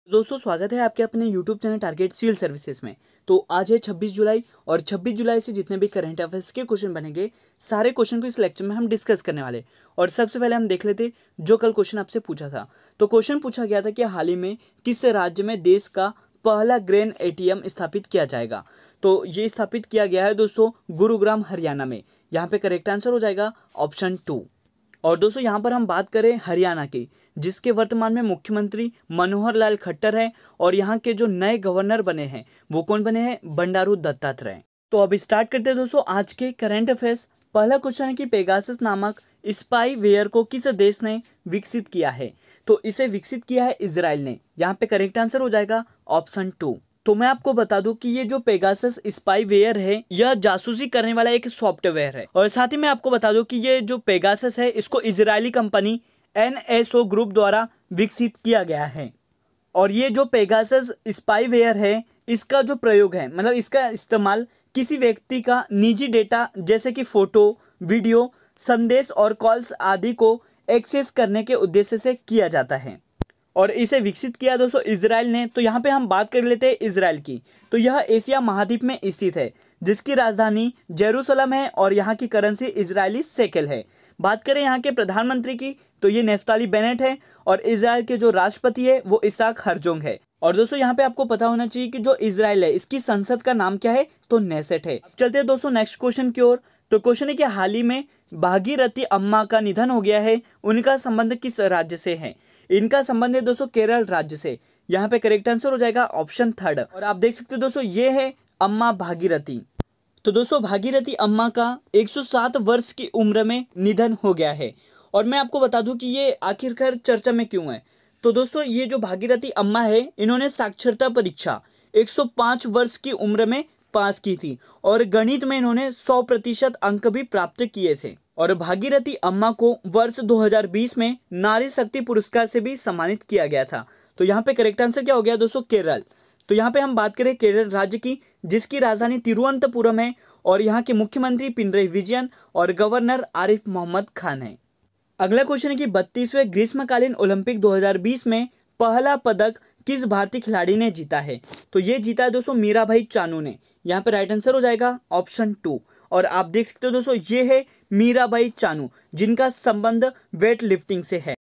दोस्तों स्वागत है आपके अपने YouTube channel target civil services में। तो आज है 26 जुलाई और 26 जुलाई से जितने भी करंट अफेयर्स के क्वेश्चन बनेंगे सारे क्वेश्चन को इस लेक्चर में हम डिस्कस करने वाले। और सबसे पहले हम देख लेते जो कल क्वेश्चन आपसे पूछा था। तो क्वेश्चन पूछा गया था कि हाल ही में किस राज्य में देश का पहला ग्रेन ATM स्थापित किया जाएगा। तो ये स्थापित किया गया है दोस्तों गुरुग्राम हरियाणा में। यहाँ पे करेक्ट आंसर हो जाएगा ऑप्शन 2। और दोस्तों यहाँ पर हम बात करें हरियाणा की, जिसके वर्तमान में मुख्यमंत्री मनोहर लाल खट्टर हैं और यहाँ के जो नए गवर्नर बने हैं वो कौन बने हैं, बंडारू दत्तात्रेय। तो अब स्टार्ट करते हैं दोस्तों आज के करंट अफेयर्स। पहला क्वेश्चन है कि पेगासस नामक स्पाईवेयर को किस देश ने विकसित किया है। तो इसे विकसित किया है इजराइल ने। यहाँ पे करेक्ट आंसर हो जाएगा ऑप्शन 2। तो मैं आपको बता दूं कि ये जो पेगासस स्पाईवेयर है यह जासूसी करने वाला एक सॉफ्टवेयर है। और साथ ही मैं आपको बता दूं कि ये जो पेगासस है इसको इजरायली कंपनी NSO ग्रुप द्वारा विकसित किया गया है। और ये जो पेगासस स्पाईवेयर है इसका जो प्रयोग है, मतलब इसका इस्तेमाल किसी व्यक्ति का निजी डेटा जैसे कि फोटो, वीडियो, संदेश और कॉल्स आदि को एक्सेस करने के उद्देश्य से किया जाता है। और इसे विकसित किया दोस्तों इजराइल ने। तो यहाँ पे हम बात कर लेते हैं इजराइल की। तो यह एशिया महाद्वीप में स्थित है, जिसकी राजधानी जेरूसलम है और यहाँ की करेंसी इजरायली शेकेल है। बात करें यहाँ के प्रधानमंत्री की तो ये नेफ्ताली बेनेट है और इजराइल के जो राष्ट्रपति है वो इसाक हर्जोग है। और दोस्तों यहाँ पे आपको पता होना चाहिए कि जो इजराइल है इसकी संसद का नाम क्या है, तो नेसेट है। चलते हैं दोस्तों नेक्स्ट क्वेश्चन की ओर। तो क्वेश्चन है कि हाल ही में भागीरथी अम्मा का निधन हो गया है, उनका संबंध किस राज्य से है। इनका संबंध है दोस्तों केरल राज्य से। यहाँ पे करेक्ट आंसर हो जाएगा ऑप्शन 3। और आप देख सकते हो दोस्तों ये है अम्मा भागीरथी। तो दोस्तों भागीरथी अम्मा का 107 वर्ष की उम्र में निधन हो गया है। और मैं आपको बता दूं कि ये आखिरकार चर्चा में क्यों है। तो दोस्तों ये जो भागीरथी अम्मा है इन्होंने साक्षरता परीक्षा 105 वर्ष की उम्र में पास की थी और गणित में इन्होंने 100% अंक भी प्राप्त किए थे। और भागीरथी अम्मा को वर्ष 2020 में नारी शक्ति पुरस्कार से भी सम्मानित किया गया था। तो यहाँ पे करेक्ट आंसर क्या हो गया दोस्तों, केरल। तो यहाँ पे हम बात करें केरल राज्य की, जिसकी राजधानी तिरुवनंतपुरम है और यहाँ के मुख्यमंत्री पिनरई विजयन और गवर्नर आरिफ मोहम्मद खान है। अगला क्वेश्चन है कि 32वें ग्रीष्मकालीन ओलंपिक 2020 में पहला पदक किस भारतीय खिलाड़ी ने जीता है। तो ये जीता है दोस्तों मीराबाई चानू ने। यहाँ पे राइट आंसर हो जाएगा ऑप्शन 2। और आप देख सकते हो दोस्तों ये है मीराबाई चानू, जिनका संबंध वेट लिफ्टिंग से है।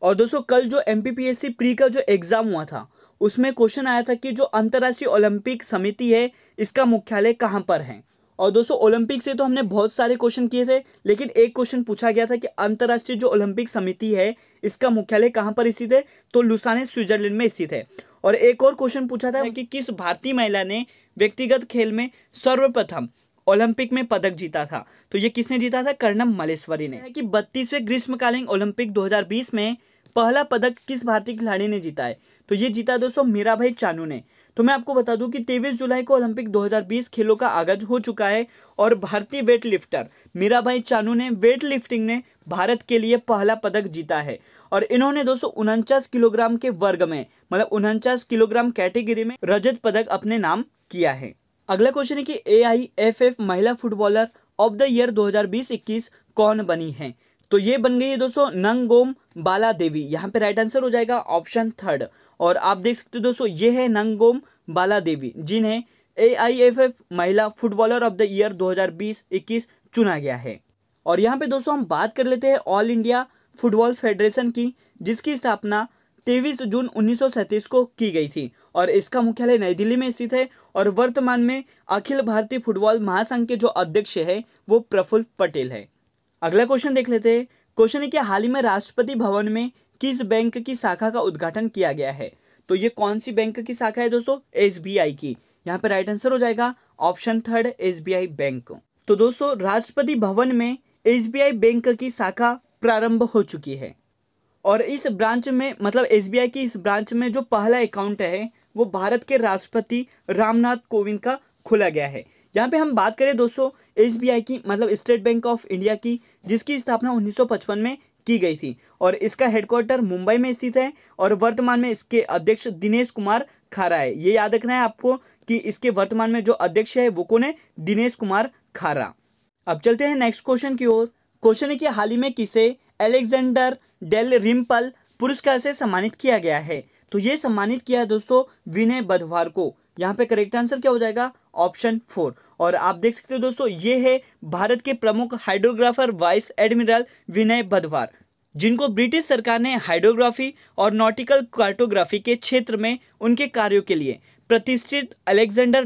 और दोस्तों कल जो MPPSC प्री का जो एग्जाम हुआ था उसमें क्वेश्चन आया था कि जो अंतर्राष्ट्रीय ओलंपिक समिति है इसका मुख्यालय कहाँ पर है। और दोस्तों ओलंपिक से तो हमने बहुत सारे क्वेश्चन किए थे, लेकिन एक क्वेश्चन पूछा गया था कि अंतर्राष्ट्रीय जो ओलंपिक समिति है इसका मुख्यालय कहाँ पर स्थित है, तो लुसाने स्विट्जरलैंड में स्थित है। और एक और क्वेश्चन पूछा था कि किस भारतीय महिला ने व्यक्तिगत खेल में सर्वप्रथम ओलंपिक में पदक जीता था। तो ये किसने जीता था, कर्णम मल्लेश्वरी ने। कि 32वें ग्रीष्मकालीन ओलंपिक 2020 में पहला पदक किस भारतीय खिलाड़ी ने जीता है। तो ये जीता दोस्तों मीराबाई चानू ने। तो मैं आपको बता दूं कि 23 जुलाई को ओलंपिक 2020 खेलों का आगाज हो चुका है और भारतीय वेट लिफ्टर मीराबाई चानू ने वेट लिफ्टिंग में भारत के लिए पहला पदक जीता है। और इन्होंने दोस्तों 49 किलोग्राम के वर्ग में, मतलब 49 किलोग्राम कैटेगरी में रजत पदक अपने नाम किया है। अगला क्वेश्चन है कि AIFF महिला फुटबॉलर ऑफ द ईयर 2020-21 कौन बनी है। तो ये बन गई है दोस्तों नंगोम बाला देवी। यहाँ पे राइट आंसर हो जाएगा ऑप्शन 3। और आप देख सकते हो दोस्तों ये है नंगोम बाला देवी, जिन्हें AIFF महिला फुटबॉलर ऑफ द ईयर 2020-21 चुना गया है। और यहाँ पे दोस्तों हम बात कर लेते हैं ऑल इंडिया फुटबॉल फेडरेशन की, जिसकी स्थापना 23 जून 1937 को की गई थी और इसका मुख्यालय नई दिल्ली में स्थित है। और वर्तमान में अखिल भारतीय फुटबॉल महासंघ के जो अध्यक्ष है वो प्रफुल्ल पटेल है। अगला क्वेश्चन देख लेते हैं। क्वेश्चन है कि हाल ही में राष्ट्रपति भवन में किस बैंक की शाखा का उद्घाटन किया गया है। तो ये कौन सी बैंक की शाखा है दोस्तों, SBI की। यहाँ पे राइट आंसर हो जाएगा ऑप्शन 3 SBI बैंक। तो दोस्तों राष्ट्रपति भवन में SBI बैंक की शाखा प्रारंभ हो चुकी है और इस ब्रांच में, मतलब SBI की इस ब्रांच में जो पहला अकाउंट है वो भारत के राष्ट्रपति रामनाथ कोविंद का खोला गया है। यहाँ पे हम बात करें दोस्तों SBI की, मतलब स्टेट बैंक ऑफ इंडिया की, जिसकी स्थापना 1955 में की गई थी और इसका हेडक्वार्टर मुंबई में स्थित है। और वर्तमान में इसके अध्यक्ष दिनेश कुमार खारा है। ये याद रखना है आपको कि इसके वर्तमान में जो अध्यक्ष है वो कौन है, दिनेश कुमार खारा। अब चलते हैं नेक्स्ट क्वेश्चन की ओर। क्वेश्चन है कि हाल ही में किसे अलेक्जेंडर डेल रिम्पल पुरस्कार से सम्मानित किया गया है। तो ये सम्मानित किया है दोस्तों विनय बधवार को। यहाँ पे करेक्ट आंसर क्या हो जाएगा? ऑप्शन 4। और आप देख सकते हो दोस्तों ये है भारत के प्रमुख हाइड्रोग्राफर वाइस एडमिरल विनय बधवार, जिनको ब्रिटिश सरकार ने हाइड्रोग्राफी और नॉटिकल कार्टोग्राफी के क्षेत्र में उनके कार्यों के लिए प्रतिष्ठित अलेक्जेंडर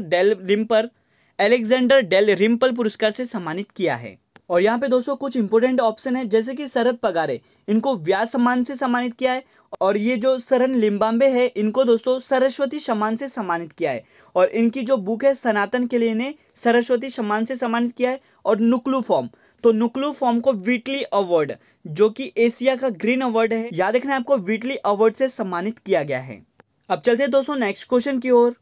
डेल रिम्पल पुरस्कार से सम्मानित किया है। और यहाँ पे दोस्तों कुछ इंपोर्टेंट ऑप्शन है, जैसे कि शरद पगारे, इनको व्यास सम्मान से सम्मानित किया है। और ये जो सरन लिम्बाम्बे है, इनको दोस्तों सरस्वती सम्मान से सम्मानित किया है। और इनकी जो बुक है सनातन के लिए इन्हें सरस्वती सम्मान से सम्मानित किया है। और नुक्लू फॉर्म, तो नुक्लू फॉर्म को व्हिटली अवार्ड, जो कि एशिया का ग्रीन अवार्ड है, याद रखना है आपको, व्हिटली अवार्ड से सम्मानित किया गया है। अब चलते हैं दोस्तों नेक्स्ट क्वेश्चन की ओर।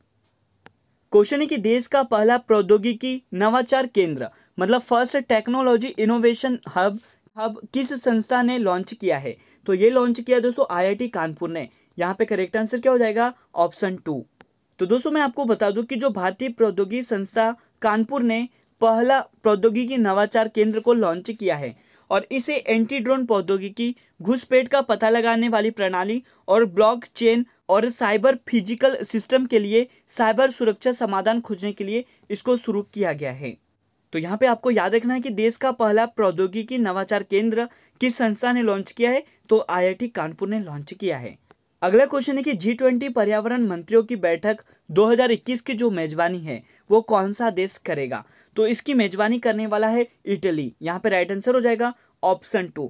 क्वेश्चन है कि देश का पहला प्रौद्योगिकी नवाचार केंद्र, मतलब फर्स्ट टेक्नोलॉजी इनोवेशन हब किस संस्था ने लॉन्च किया है? तो ये लॉन्च किया दोस्तों आईआईटी कानपुर ने। यहाँ पे करेक्ट आंसर क्या हो जाएगा? ऑप्शन 2। तो दोस्तों मैं आपको बता दूं कि जो भारतीय प्रौद्योगिकी संस्था कानपुर ने पहला प्रौद्योगिकी नवाचार केंद्र को लॉन्च किया है, और इसे एंटी ड्रोन प्रौद्योगिकी, घुसपैठ का पता लगाने वाली प्रणाली और ब्लॉकचेन और साइबर फिजिकल सिस्टम के लिए साइबर सुरक्षा समाधान खोजने के लिए इसको शुरू किया गया है। तो यहाँ पे आपको याद रखना है कि देश का पहला प्रौद्योगिकी नवाचार केंद्र किस संस्था ने लॉन्च किया है? तो आईआईटी कानपुर ने लॉन्च किया है। अगला क्वेश्चन है कि G20 पर्यावरण मंत्रियों की बैठक 2021 की जो मेजबानी है वो कौन सा देश करेगा? तो इसकी मेजबानी करने वाला है इटली। यहाँ पे राइट आंसर हो जाएगा ऑप्शन 2।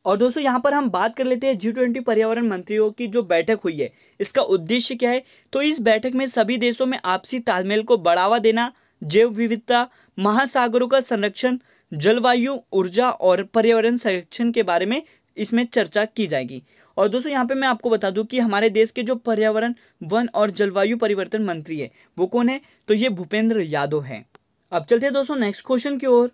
और दोस्तों यहाँ पर हम बात कर लेते हैं G20 पर्यावरण मंत्रियों की जो बैठक हुई है, इसका उद्देश्य क्या है? तो इस बैठक में सभी देशों में आपसी तालमेल को बढ़ावा देना, जैव विविधता, महासागरों का संरक्षण, जलवायु, ऊर्जा और पर्यावरण संरक्षण के बारे में इसमें चर्चा की जाएगी। और दोस्तों यहाँ पे मैं आपको बता दूं कि हमारे देश के जो पर्यावरण, वन और जलवायु परिवर्तन मंत्री है वो कौन है? तो ये भूपेंद्र यादव है। अब चलते हैं दोस्तों नेक्स्ट क्वेश्चन की ओर।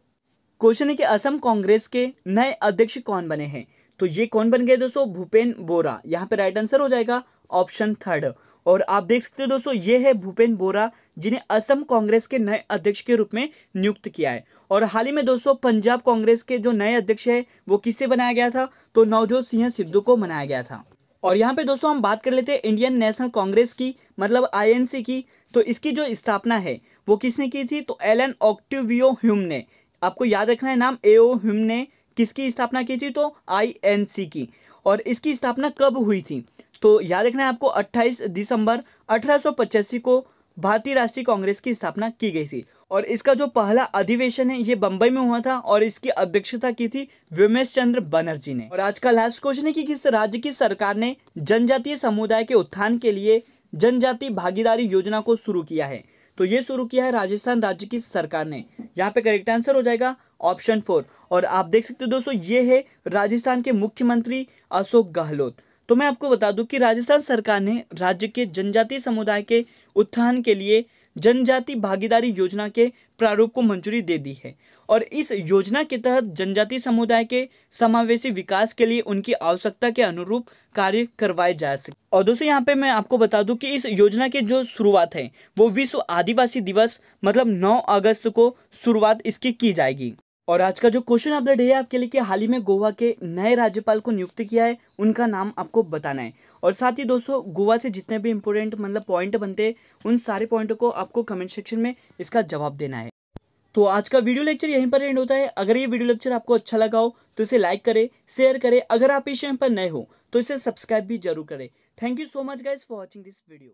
क्वेश्चन है कि असम कांग्रेस के नए अध्यक्ष कौन बने हैं? तो ये कौन बन गए दोस्तों? भूपेन बोरा। यहाँ पे राइट आंसर हो जाएगा ऑप्शन 3। और आप देख सकते हो दोस्तों ये है भूपेन बोरा, जिन्हें असम कांग्रेस के नए अध्यक्ष के रूप में नियुक्त किया है। और हाल ही में दोस्तों पंजाब कांग्रेस के जो नए अध्यक्ष है वो किससे बनाया गया था? तो नवजोत सिंह सिद्धू को बनाया गया था। और यहाँ पे दोस्तों हम बात कर लेते हैं इंडियन नेशनल कांग्रेस की, मतलब आईएनसी की। तो इसकी जो स्थापना है वो किसने की थी? तो एलन ऑक्टेवियो ह्यूम ने। आपको याद रखना है नाम, एओ ह्यूम ने किसकी स्थापना की थी? तो आईएनसी की। और इसकी स्थापना कब हुई थी? तो याद रखना है आपको 28 दिसंबर 1885 को भारतीय राष्ट्रीय कांग्रेस की स्थापना की गई थी। और इसका जो पहला अधिवेशन है ये बंबई में हुआ था, और इसकी अध्यक्षता की थी व्योमेश चंद्र बनर्जी ने। और आज का लास्ट क्वेश्चन है कि किस राज्य की सरकार ने जनजातीय समुदाय के उत्थान के लिए जनजाति भागीदारी योजना को शुरू किया है? तो ये शुरू किया है राजस्थान राज्य की सरकार ने। यहाँ पे करेक्ट आंसर हो जाएगा ऑप्शन 4। और आप देख सकते हो दोस्तों ये है राजस्थान के मुख्यमंत्री अशोक गहलोत। तो मैं आपको बता दूं कि राजस्थान सरकार ने राज्य के जनजातीय समुदाय के उत्थान के लिए जनजाति भागीदारी योजना के प्रारूप को मंजूरी दे दी है। और इस योजना के तहत जनजातीय समुदाय के समावेशी विकास के लिए उनकी आवश्यकता के अनुरूप कार्य करवाए जा सके। और दोस्तों यहाँ पे मैं आपको बता दूं कि इस योजना की जो शुरुआत है वो विश्व आदिवासी दिवस, मतलब 9 अगस्त को शुरुआत इसकी की जाएगी। और आज का जो क्वेश्चन ऑफ द डे है आपके लिए कि हाल ही में गोवा के नए राज्यपाल को नियुक्त किया है, उनका नाम आपको बताना है। और साथ ही दोस्तों गोवा से जितने भी इंपॉर्टेंट मतलब पॉइंट बनते हैं उन सारे पॉइंटों को आपको कमेंट सेक्शन में इसका जवाब देना है। तो आज का वीडियो लेक्चर यहीं पर एंड होता है। अगर ये वीडियो लेक्चर आपको अच्छा लगा हो तो इसे लाइक करें, शेयर करें। अगर आप इस चैनल पर नए हो तो इसे सब्सक्राइब भी जरूर करें। Thank you so much guys for watching this video.